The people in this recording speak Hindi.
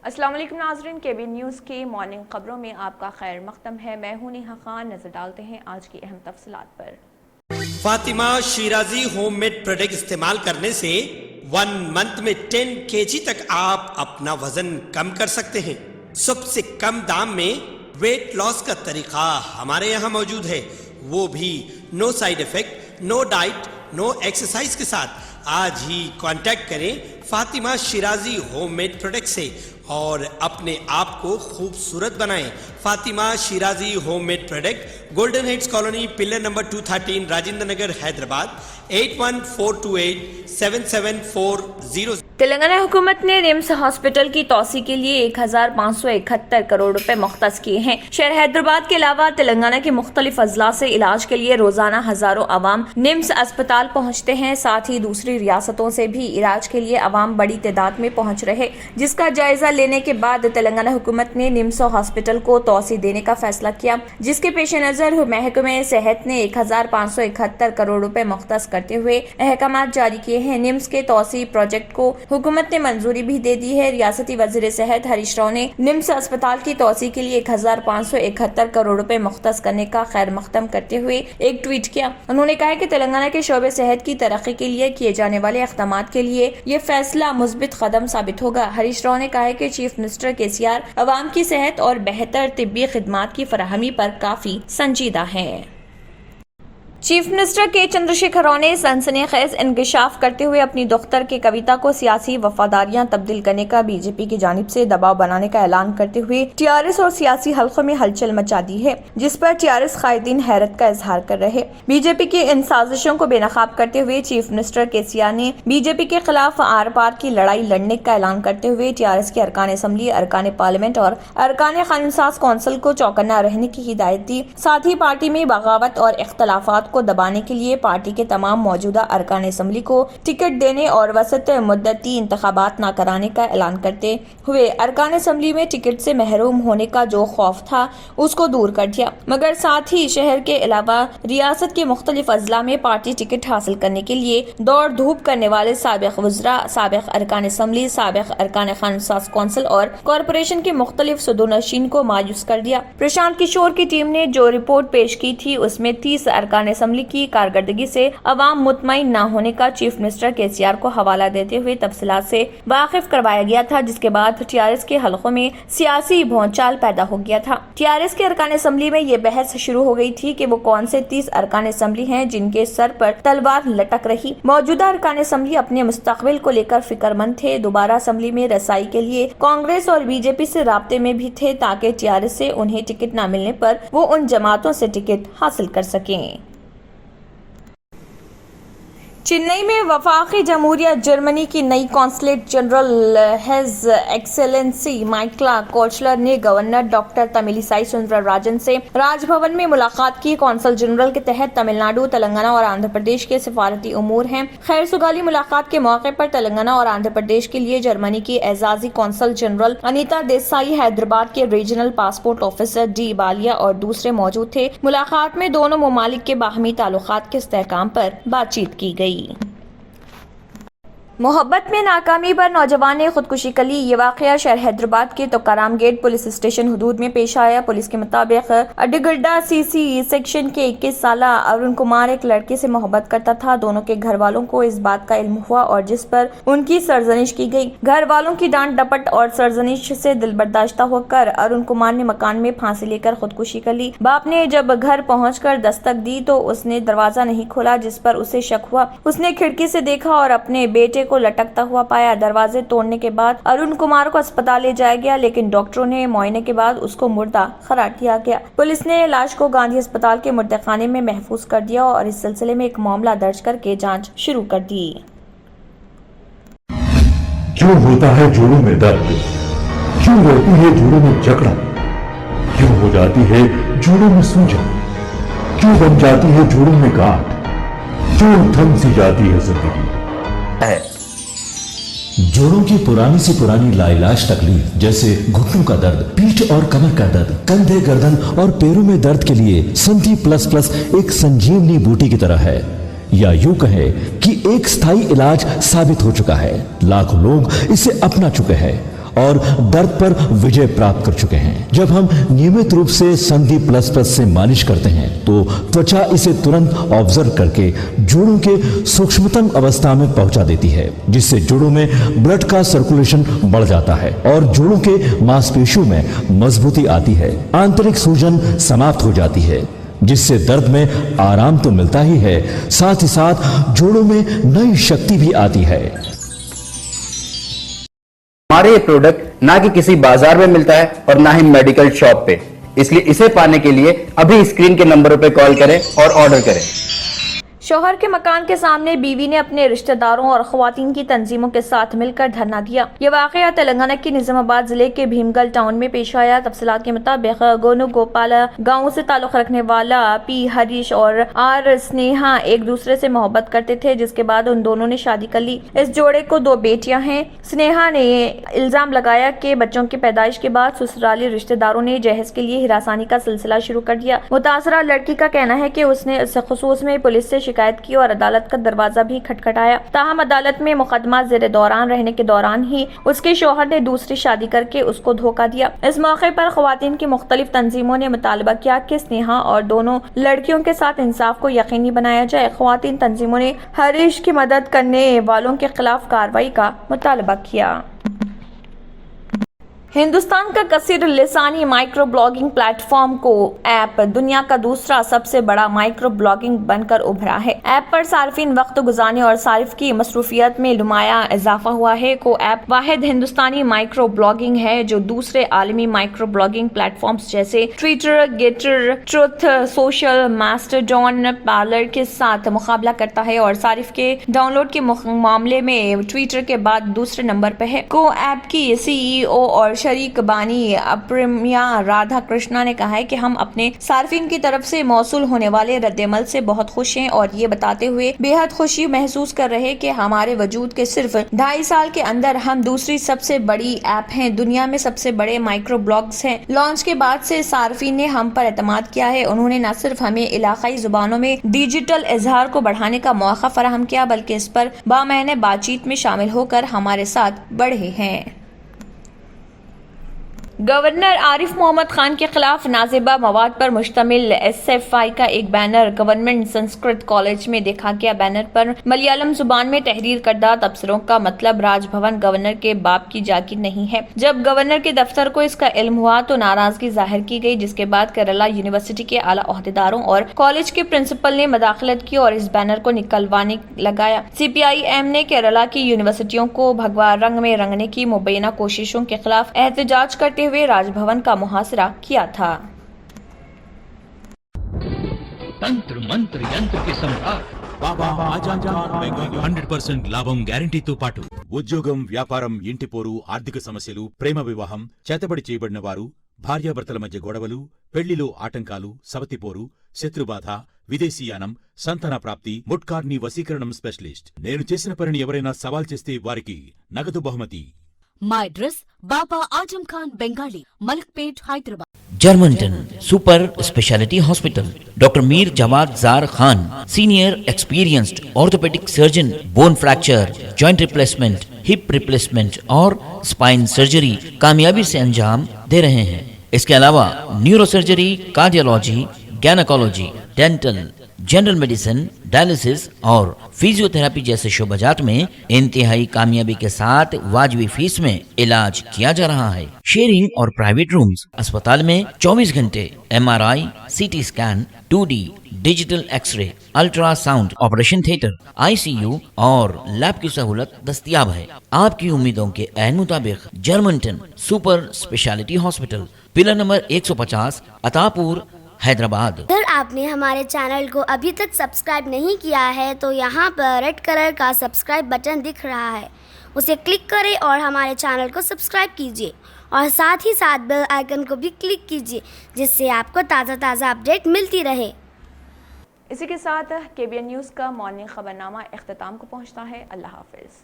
अस्सलाम वालेकुम नाज़रीन, केबी न्यूज़ की मॉर्निंग खबरों में आपका खैर मक़दम है। मैं हूं नेहा खान। नजर डालते हैं आज की अहम तफसीलात पर। फातिमा शिराजी होममेड प्रोडक्ट इस्तेमाल करने से 1 मंथ में 10 kg तक आप अपना वजन कम कर सकते हैं। सबसे कम दाम में वेट लॉस का तरीका हमारे यहाँ मौजूद है, वो भी no side effect, no diet, no exercise के साथ। आज ही कांटेक्ट करें फातिमा शिराजी होममेड प्रोडक्ट से और अपने आप को खूबसूरत बनाएं। Fatima Shirazi homemade product, golden heads colony, pillar number 213, Rajendra Nagar, Hyderabad 8142877400। Telangana हुकूमत ने निम्स हॉस्पिटल की तोसी के लिए 1571 करोड़ रुपए मुख्तस किए हैं। शहर हैदराबाद के अलावा तेलंगाना के मुख्तलिफ अजला से इलाज के लिए रोजाना हजारों अवाम निम्स अस्पताल पहुँचते हैं। साथ ही दूसरी रियासतों से भी इलाज के लिए अवाम बड़ी तादाद में पहुँच रहे, जिसका जायजा लेने के बाद तेलंगाना हुकूमत ने निम्स हॉस्पिटल को तोसी देने का फैसला किया, जिसके पेश नजर महकमे सेहत ने 1571 करोड़ रुपए मुख्तस करते हुए अहकाम जारी किए हैं। निम्स के तोसी प्रोजेक्ट को हुकूमत ने मंजूरी भी दे दी है। रियासती वजीर सेहत हरीश राव ने निम्स अस्पताल की तोसी के लिए 1571 करोड़ रुपए मुख्तस करने का खैर मकदम करते हुए एक ट्वीट किया। उन्होंने कहा कि तेलंगाना के शोबे सेहत की तरक्की के लिए किए जाने वाले इक़दाम के लिए ये फैसला मुस्बित कदम साबित होगा। हरीश राव ने कहा है कि चीफ मिनिस्टर KCR अवाम की सेहत और बेहतर तिब्बी खिदमात की फराहमी पर काफी संजीदा है। चीफ मिनिस्टर के चंद्रशेखर राव ने सनसनीखेज इंकशाफ करते हुए अपनी दुख्तर की कविता को सियासी वफादारियां तब्दील करने का बीजेपी की जानिब से दबाव बनाने का ऐलान करते हुए TRS और सियासी हल्कों में हलचल मचा दी है, जिस पर TRS कायदीन हैरत का इजहार कर रहे। बीजेपी की इन साजिशों को बेनकाब करते हुए चीफ मिनिस्टर KCR ने बीजेपी के खिलाफ आर पार की लड़ाई लड़ने का ऐलान करते हुए TRS के अरकान असम्बली, अरकान पार्लियामेंट और अरकान कानून साज कौंसिल को चौकन्ना रहने की हिदायत दी। साथ ही पार्टी में बगावत और इख्तलाफात को दबाने के लिए पार्टी के तमाम मौजूदा अरकान असम्बली को टिकट देने और वसत मुद्दती इंतखाबात न कराने का ऐलान करते हुए अरकान असम्बली में टिकट से महरूम होने का जो खौफ था उसको दूर कर दिया। मगर साथ ही शहर के अलावा रियासत के मुख्तलिफ अजला में पार्टी टिकट हासिल करने के लिए दौड़ धूप करने वाले साबिक वज़रा, साबिक अरकान असम्बली, साबिक अरकान कानून साज कौंसिल और कॉरपोरेशन के मुख्तलिफ सदरनशीन को मायूस कर दिया। प्रशांत किशोर की टीम ने जो रिपोर्ट पेश की थी उसमें 30 अरकान असम्बली की कारकर्दगी से अवाम मुतमईन न होने का चीफ मिनिस्टर KCR को हवाला देते हुए तफसीलात से वाकिफ करवाया गया था, जिसके बाद TRS के हलकों में सियासी भौचाल पैदा हो गया था। TRS के अरकान असम्बली में ये बहस शुरू हो गई थी कि वो कौन से 30 अरकान असम्बली हैं जिनके सर पर तलवार लटक रही। मौजूदा अरकान असम्बली अपने मुस्तकबिल को लेकर फिक्रमंद थे। दोबारा असम्बली में रसाई के लिए कांग्रेस और बीजेपी से राब्ते में भी थे ताकि TRS से उन्हें टिकट न मिलने पर वो उन जमातों से टिकट हासिल कर सकें। चेन्नई में वफाकी जमहूरिया जर्मनी की नई कॉन्सुलेट जनरल हिज एक्सेलेंसी माइकला कोचलर ने गवर्नर डॉक्टर तमिलिसाई सुंदरराजन से राजभवन में मुलाकात की। कौंसल जनरल के तहत तमिलनाडु, तेलंगाना और आंध्र प्रदेश के सिफारती उमूर हैं। खैर सुगाली मुलाकात के मौके पर तेलंगाना और आंध्र प्रदेश के लिए जर्मनी की एजाजी कौंसल जनरल अनीता देसाई, हैदराबाद के regional passport officer D Ballia और दूसरे मौजूद थे। मुलाकात में दोनों ममालिक के बाहमी ताल्लुकात के इस्तेहकाम पर बातचीत की गई। मोहब्बत में नाकामी पर नौजवान ने खुदकुशी कर ली। ये वाकया शहर हैदराबाद के तुकाराम गेट पुलिस स्टेशन हुदूद में पेश आया। पुलिस के मुताबिक अड्डगड्डा CC सेक्शन के 21 साल अरुण कुमार एक लड़के से मोहब्बत करता था। दोनों के घर वालों को इस बात का इल्म हुआ और जिस पर उनकी सरजनिश की गई। घर वालों की डांट डपट और सरजनिश से दिलबर्दाश्ता होकर अरुण कुमार ने मकान में फांसी लेकर खुदकुशी कर ली। बाप ने जब घर पहुंचकर दस्तक दी तो उसने दरवाजा नहीं खोला, जिस पर उसे शक हुआ। उसने खिड़की से देखा और अपने बेटे को लटकता हुआ पाया। दरवाजे तोड़ने के बाद अरुण कुमार को अस्पताल ले जाया गया, लेकिन डॉक्टरों ने मुआयने के बाद उसको मुर्दा करार दिया गया। पुलिस ने लाश को गांधी अस्पताल के मुर्देखाने में महफूज कर दिया और इस सिलसिले में एक मामला दर्ज करके जांच शुरू कर दी। क्यों होता है जोड़ों में दर्द, क्यों रहती है जोड़ों में जकड़न, क्यों हो जाती है जोड़ों में सूजन, क्यों बन जाती है जोड़ों में गांठ, क्यों थम सी जाती है जिंदगी। जोड़ों की पुरानी से पुरानी लाइलाज तकलीफ जैसे घुटनों का दर्द, पीठ और कमर का दर्द, कंधे, गर्दन और पैरों में दर्द के लिए संधि प्लस प्लस एक संजीवनी बूटी की तरह है, या यूं कहें कि एक स्थायी इलाज साबित हो चुका है। लाखों लोग इसे अपना चुके हैं और दर्द पर विजय प्राप्त कर चुके हैं। जब हम नियमित रूप से संधि प्लस प्लस से मालिश करते हैं तो त्वचा इसे तुरंत ऑब्जर्व करके जोड़ों के सूक्ष्मतम अवस्था में पहुंचा देती है, जिससे जोड़ों में ब्लड का सर्कुलेशन बढ़ जाता है और जोड़ों के मांसपेशियों में मजबूती आती है। आंतरिक सूजन समाप्त हो जाती है, जिससे दर्द में आराम तो मिलता ही है, साथ ही साथ जोड़ों में नई शक्ति भी आती है। हमारे ये प्रोडक्ट ना कि किसी बाजार में मिलता है और ना ही मेडिकल शॉप पे, इसलिए इसे पाने के लिए अभी स्क्रीन के नंबरों पे कॉल करें और ऑर्डर करें। शौहर के मकान के सामने बीवी ने अपने रिश्तेदारों और खवातीन की तंजीमों के साथ मिलकर धरना दिया। ये वाकया तेलंगाना के निजामाबाद जिले के भीमगल टाउन में पेश आया। तफसीलात के मुताबिक गोनू गोपाला गांव से ताल्लुक रखने वाला पी हरीश और आर स्नेहा एक दूसरे से मोहब्बत करते थे, जिसके बाद उन दोनों ने शादी कर ली। इस जोड़े को 2 बेटियां हैं। स्नेहा ने इल्जाम लगाया कि बच्चों की पैदाइश के बाद ससुराली रिश्तेदारों ने जहेज के लिए हिरासानी का सिलसिला शुरू कर दिया। मुतासरा लड़की का कहना है कि उसने इस खुसूस में पुलिस से शिकायत की और अदालत का दरवाजा भी खटखटाया। ताहम अदालत में मुकदमा ज़ेरे दौरान रहने के दौरान ही उसके शौहर ने दूसरी शादी करके उसको धोखा दिया। इस मौके पर खवातीन की मुख्तलिफ तंजीमों ने मुतालबा किया कि स्नेहा और दोनों लड़कियों के साथ इंसाफ को यकीनी बनाया जाए। खवातीन तंजीमों ने हरीश की मदद करने वालों के खिलाफ कार्रवाई का मुतालबा किया। हिंदुस्तान का कसीर लिसानी माइक्रो ब्लॉगिंग प्लेटफॉर्म को ऐप दुनिया का दूसरा सबसे बड़ा माइक्रो ब्लॉगिंग बनकर उभरा है। ऐप पर सार्फिन वक्त गुजारने और सारिफ की मसरूफियत में नुमाया इजाफा हुआ है। को ऐप वाहिद हिंदुस्तानी माइक्रो ब्लॉगिंग है जो दूसरे आलमी माइक्रो ब्लॉगिंग प्लेटफॉर्म्स जैसे Twitter, Gettr, Truth Social, Mastodon, Parler के साथ मुकाबला करता है और सारिफ के डाउनलोड के मामले में ट्विटर के बाद दूसरे नंबर पर है। को ऐप की CEO और शरीक बानी अप्रमिया राधा कृष्णा ने कहा है कि हम अपने सार्फिन की तरफ से मौसूल होने वाले रद्देमल से बहुत खुश हैं और ये बताते हुए बेहद खुशी महसूस कर रहे हैं कि हमारे वजूद के सिर्फ 2.5 साल के अंदर हम दूसरी सबसे बड़ी ऐप हैं, दुनिया में सबसे बड़े माइक्रो ब्लॉग्स हैं। लॉन्च के बाद से सार्फिन ने हम पर एतमाद किया है। उन्होंने न सिर्फ हमें इलाकाई जुबानों में डिजिटल इजहार को बढ़ाने का मौका फराहम किया बल्कि इस पर बामहीने बातचीत में शामिल होकर हमारे साथ बढ़े हैं। गवर्नर आरिफ मोहम्मद खान के खिलाफ नाजिबा मवाद पर मुश्तमिल SFI का एक बैनर गवर्नमेंट संस्कृत कॉलेज में देखा गया। बैनर पर मलयालम जुबान में तहरीर करदा तबसरों का मतलब राजभवन गवर्नर के बाप की जागीर नहीं है। जब गवर्नर के दफ्तर को इसका इल्म हुआ तो नाराजगी जाहिर की गई, जिसके बाद केरला यूनिवर्सिटी के आला ओहदेदारों और कॉलेज के प्रिंसिपल ने मदाखलत की और इस बैनर को निकलवाने लगाया। CPIM ने केरला की यूनिवर्सिटियों को भगवा रंग में रंगने की मुबैना कोशिशों के खिलाफ एहतजाज करते हुए राजभवन का मुहासरा किया था। तंत्र मंत्र यंत्र के सम्राट బాబా ఆజాన్ ఖాన్ బెంగాలీ 100% లాభం గ్యారంటీతో పాటు ఉద్యోగం, వ్యాపారం, ఇంటి పోరు, ఆర్థిక సమస్యలు, ప్రేమ వివాహం, చేతబడి చేయబడిన వారు, భార్యాభర్తల మధ్య గొడవలు, పెళ్లిలో ఆటంకాలు, సవతిపోరు, శత్రుబాధ, విదేశీయానం, సంతాన ప్రాప్తి, ముట్కార్ని వశీకరణం స్పెషలిస్ట్. నేను చేసిన పనిని ఎవరైనా సవాల్ చేస్తే వారికి నగదు బహుమతి. My address, Baba Ajam Khan Bengali, Malakpet, Hyderabad. Germantown Super Speciality Hospital. Dr. Mir Jawad Zar Khan, Senior Experienced Orthopedic Surgeon, Bone Fracture, Joint Replacement, Hip Replacement और Spine Surgery कामयाबी से अंजाम दे रहे हैं। इसके अलावा neuro surgery, cardiology, gynaecology, dental, general medicine, dialysis और फिजियोथेरेपी जैसे शोबाजात में इंतहाई कामयाबी के साथ वाजबी फीस में इलाज किया जा रहा है। शेयरिंग और प्राइवेट रूम्स। अस्पताल में 24 घंटे MRI, CT scan, 2D digital x-ray, ultrasound, operation theatre, ICU और लैब की सहूलत दस्तयाब है। आपकी उम्मीदों के ऐन मुताबिक Germanten super speciality hospital, pillar number 150, Attapur, Hyderabad. अगर आपने हमारे चैनल को अभी तक सब्सक्राइब नहीं किया है तो यहाँ पर रेड कलर का सब्सक्राइब बटन दिख रहा है, उसे क्लिक करें और हमारे चैनल को सब्सक्राइब कीजिए और साथ ही साथ बेल आइकन को भी क्लिक कीजिए जिससे आपको ताज़ा अपडेट मिलती रहे। इसी के साथ KBN न्यूज़ का मॉर्निंग खबरनामा इख्तिताम को पहुँचता है। अल्लाह हाफिज़।